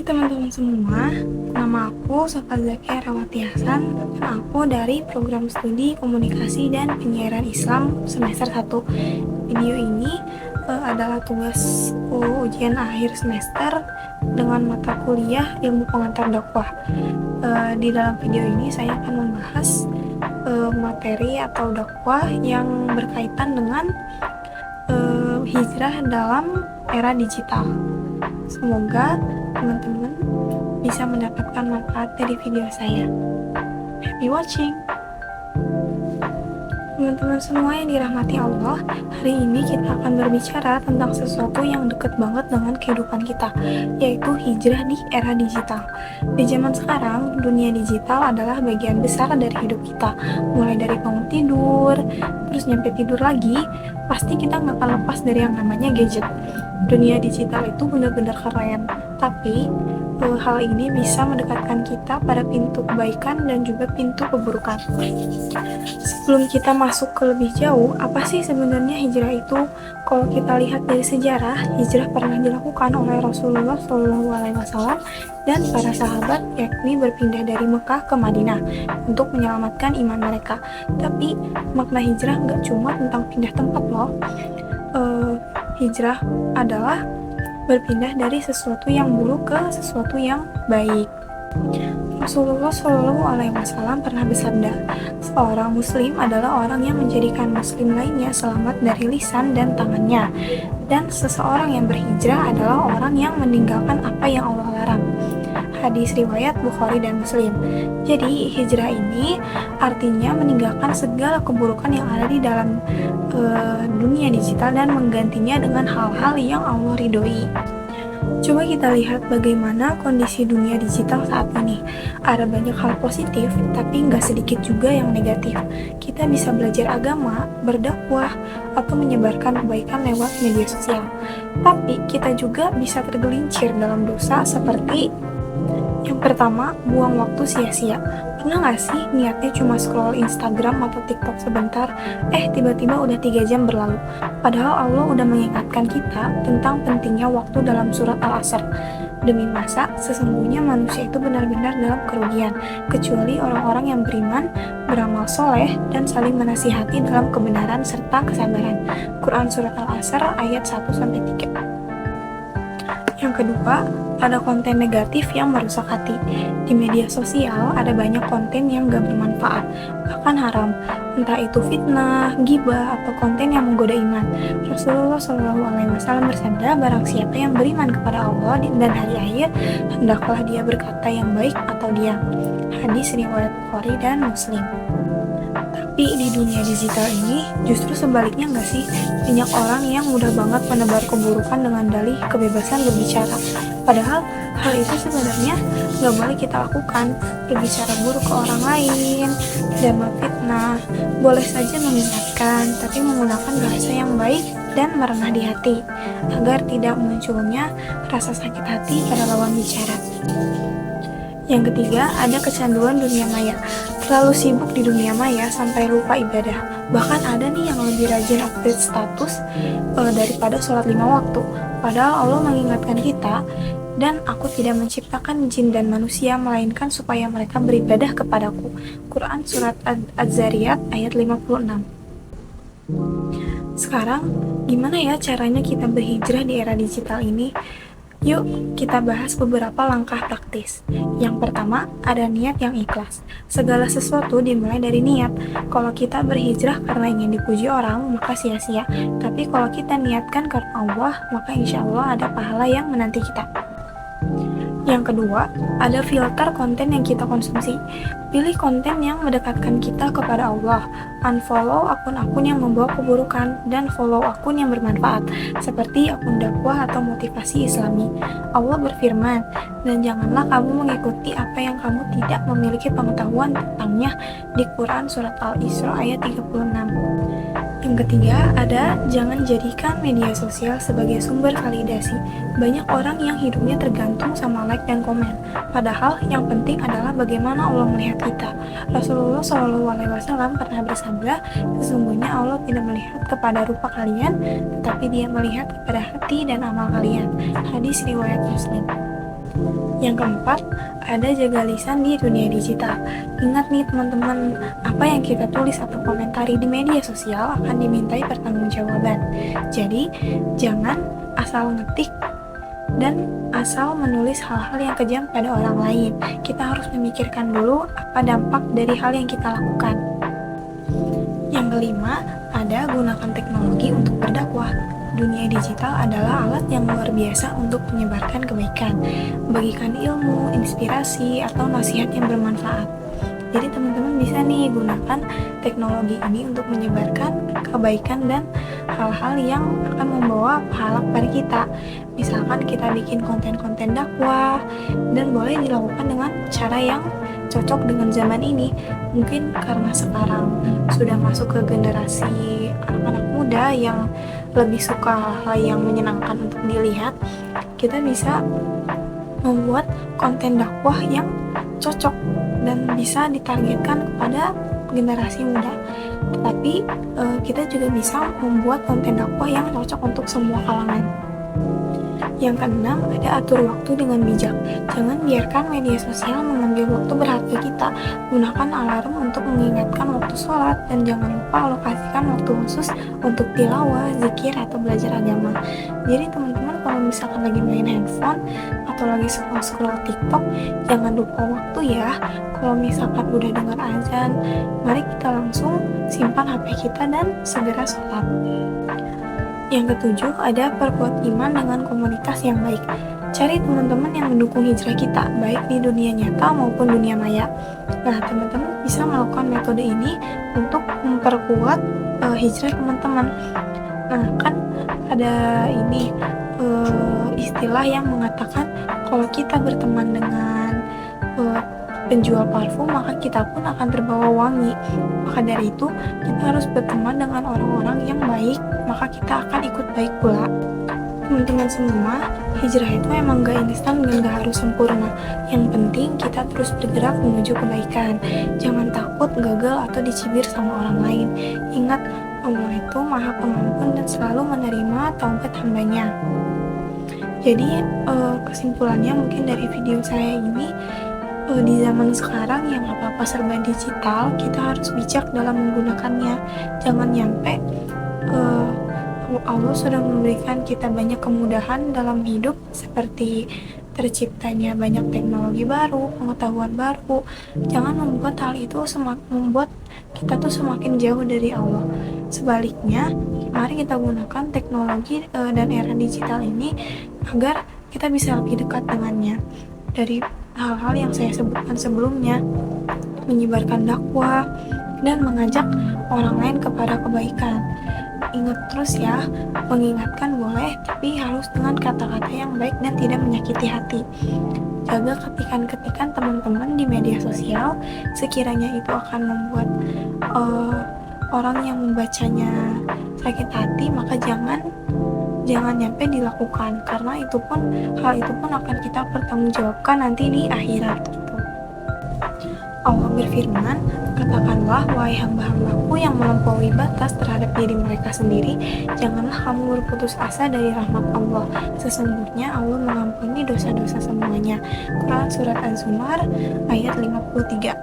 teman-teman semua, nama aku Safa Zakia Rawati Hasan dan aku dari program studi komunikasi dan penyiaran Islam semester 1. Video ini adalah tugas ujian akhir semester dengan mata kuliah ilmu pengantar dakwah. Di dalam video ini saya akan membahas materi atau dakwah yang berkaitan dengan hijrah dalam era digital. Semoga teman-teman bisa mendapatkan manfaat dari video saya. Happy watching! Teman-teman semua yang dirahmati Allah, hari ini kita akan berbicara tentang sesuatu yang dekat banget dengan kehidupan kita, yaitu hijrah di era digital. Di zaman sekarang, dunia digital adalah bagian besar dari hidup kita, mulai dari bangun tidur, terus nyampe tidur lagi, pasti kita nggak akan lepas dari yang namanya gadget. Dunia digital itu benar-benar keren, tapi hal ini bisa mendekatkan kita pada pintu kebaikan dan juga pintu keburukan. Sebelum kita masuk ke lebih jauh, apa sih sebenarnya hijrah itu? Kalau kita lihat dari sejarah, hijrah pernah dilakukan oleh Rasulullah SAW dan para sahabat, yakni berpindah dari Mekah ke Madinah untuk menyelamatkan iman mereka. Tapi makna hijrah nggak cuma tentang pindah tempat loh. Hijrah adalah berpindah dari sesuatu yang buruk ke sesuatu yang baik. Rasulullah SAW pernah bersabda, seorang muslim adalah orang yang menjadikan muslim lainnya selamat dari lisan dan tangannya, dan seseorang yang berhijrah adalah orang yang meninggalkan apa yang Allah larang. Hadis riwayat Bukhari dan Muslim. Jadi hijrah ini artinya meninggalkan segala keburukan yang ada di dalam dunia digital dan menggantinya dengan hal-hal yang Allah ridhoi. Coba kita lihat bagaimana kondisi dunia digital saat ini. Ada banyak hal positif, tapi nggak sedikit juga yang negatif. Kita bisa belajar agama, berdakwah, atau menyebarkan kebaikan lewat media sosial. Tapi kita juga bisa tergelincir dalam dosa seperti yang pertama, buang waktu sia-sia. Pernah gak sih niatnya cuma scroll Instagram atau TikTok sebentar, tiba-tiba udah 3 jam berlalu. Padahal Allah udah mengingatkan kita tentang pentingnya waktu dalam surat Al-Asr. Demi masa, sesungguhnya manusia itu benar-benar dalam kerugian, kecuali orang-orang yang beriman, beramal soleh, dan saling menasihati dalam kebenaran serta kesabaran. Quran Surat Al-Asr ayat 1-3. Yang kedua, ada konten negatif yang merusak hati. Di media sosial ada banyak konten yang gak bermanfaat, bahkan haram. Entah itu fitnah, ghibah, atau konten yang menggoda iman. Rasulullah SAW bersabda, barang siapa yang beriman kepada Allah dan hari akhir, hendaklah dia berkata yang baik atau diam. Hadis riwayat Bukhari dan Muslim. Tapi di dunia digital ini justru sebaliknya nggak sih? Banyak orang yang mudah banget menebar keburukan dengan dalih kebebasan berbicara. Padahal hal itu sebenarnya nggak boleh kita lakukan. Berbicara buruk ke orang lain dan memfitnah boleh saja mengingatkan, tapi menggunakan bahasa yang baik dan merendah di hati agar tidak munculnya rasa sakit hati pada lawan bicara. Yang ketiga, ada kecanduan dunia maya. Terlalu sibuk di dunia maya sampai lupa ibadah. Bahkan ada nih yang lebih rajin update status daripada sholat 5 waktu. Padahal Allah mengingatkan kita, dan aku tidak menciptakan jin dan manusia, melainkan supaya mereka beribadah kepadaku. Quran Surat Az-Zariyat ayat 56. Sekarang, gimana ya caranya kita berhijrah di era digital ini? Yuk, kita bahas beberapa langkah praktis. Yang pertama, ada niat yang ikhlas. Segala sesuatu dimulai dari niat. Kalau kita berhijrah karena ingin dipuji orang, maka sia-sia. Tapi kalau kita niatkan karena Allah, maka insya Allah ada pahala yang menanti kita. Yang kedua, ada filter konten yang kita konsumsi. Pilih konten yang mendekatkan kita kepada Allah. Unfollow akun-akun yang membawa keburukan dan follow akun yang bermanfaat, seperti akun dakwah atau motivasi Islami. Allah berfirman, dan janganlah kamu mengikuti apa yang kamu tidak memiliki pengetahuan tentangnya, di Quran Surat Al-Isra ayat 36. Yang ketiga, ada jangan jadikan media sosial sebagai sumber validasi. Banyak orang yang hidupnya tergantung sama like dan komen. Padahal yang penting adalah bagaimana Allah melihat kita. Rasulullah SAW pernah bersabda, sesungguhnya Allah tidak melihat kepada rupa kalian, tetapi Dia melihat kepada hati dan amal kalian. Hadis riwayat Muslim. Yang keempat, ada jaga lisan di dunia digital. Ingat nih teman-teman, apa yang kita tulis atau komentari di media sosial akan dimintai pertanggungjawaban. Jadi, jangan asal ngetik dan asal menulis hal-hal yang kejam pada orang lain. Kita harus memikirkan dulu apa dampak dari hal yang kita lakukan. Yang kelima, ada gunakan teknologi untuk berdakwah. Dunia digital adalah alat yang luar biasa untuk menyebarkan kebaikan, membagikan ilmu, inspirasi, atau nasihat yang bermanfaat. Jadi teman-teman bisa nih gunakan teknologi ini untuk menyebarkan kebaikan dan hal-hal yang akan membawa pahala kepada kita. Misalkan kita bikin konten-konten dakwah, dan boleh dilakukan dengan cara yang cocok dengan zaman ini. Mungkin karena sekarang sudah masuk ke generasi anak-anak muda yang lebih suka hal yang menyenangkan untuk dilihat, kita bisa membuat konten dakwah yang cocok dan bisa ditargetkan kepada generasi muda. Tetapi kita juga bisa membuat konten dakwah yang cocok untuk semua kalangan. Yang keenam, ada atur waktu dengan bijak. Jangan biarkan media sosial mengambil waktu berharga kita. Gunakan alarm untuk mengingatkan waktu sholat, dan jangan lupa alokasikan waktu khusus untuk tilawah, zikir, atau belajar agama. Jadi teman-teman kalau misalkan lagi main handphone atau lagi scroll TikTok, jangan lupa waktu ya. Kalau misalkan udah dengar azan, mari kita langsung simpan HP kita dan segera sholat. Yang ketujuh, ada perkuat iman dengan komunitas yang baik. Cari teman-teman yang mendukung hijrah kita, baik di dunia nyata maupun dunia maya. Nah, teman-teman bisa melakukan metode ini untuk memperkuat hijrah teman-teman. Nah, kan ada ini istilah yang mengatakan kalau kita berteman dengan penjual parfum, maka kita pun akan terbawa wangi. Maka dari itu, kita harus berteman dengan orang-orang yang baik, maka kita akan ikut baik pula. Teman-teman semua, hijrah itu emang gak instan dan gak harus sempurna. Yang penting kita terus bergerak menuju kebaikan. Jangan takut gagal atau dicibir sama orang lain. Ingat, Allah itu maha pengampun dan selalu menerima taubat hambanya. Jadi kesimpulannya mungkin dari video saya ini, di zaman sekarang yang apa-apa serba digital, kita harus bijak dalam menggunakannya. Jangan nyampe Allah sudah memberikan kita banyak kemudahan dalam hidup, seperti terciptanya banyak teknologi baru, pengetahuan baru. Jangan membuat hal itu membuat kita tuh semakin jauh dari Allah. Sebaliknya, mari kita gunakan teknologi dan era digital ini agar kita bisa lebih dekat dengannya. Dari hal-hal yang saya sebutkan sebelumnya, menyebarkan dakwah dan mengajak orang lain kepada kebaikan. Ingat terus ya, mengingatkan boleh, tapi harus dengan kata-kata yang baik dan tidak menyakiti hati. Jaga ketikan-ketikan teman-teman di media sosial, sekiranya itu akan membuat orang yang membacanya sakit hati, maka jangan nyampe dilakukan, karena hal itu pun akan kita pertanggungjawabkan nanti di akhirat gitu. Allah berfirman, katakanlah wahai hamba-hambaku yang melampaui batas terhadap diri mereka sendiri, janganlah kamu berputus asa dari rahmat Allah. Sesungguhnya Allah mengampuni dosa-dosa semuanya. Quran Surat Az-Zumar ayat 53.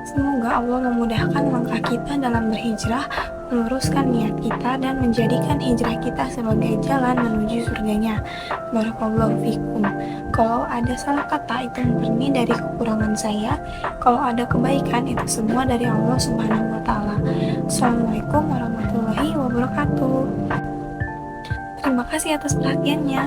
Semoga Allah memudahkan langkah kita dalam berhijrah, meluruskan niat kita, dan menjadikan hijrah kita sebagai jalan menuju surganya. Barakallahu fikum. Kalau ada salah kata, itu murni dari kekurangan saya. Kalau ada kebaikan, itu semua dari Allah Subhanahu wa Ta'ala. Assalamualaikum warahmatullahi wabarakatuh. Terima kasih atas perhatiannya.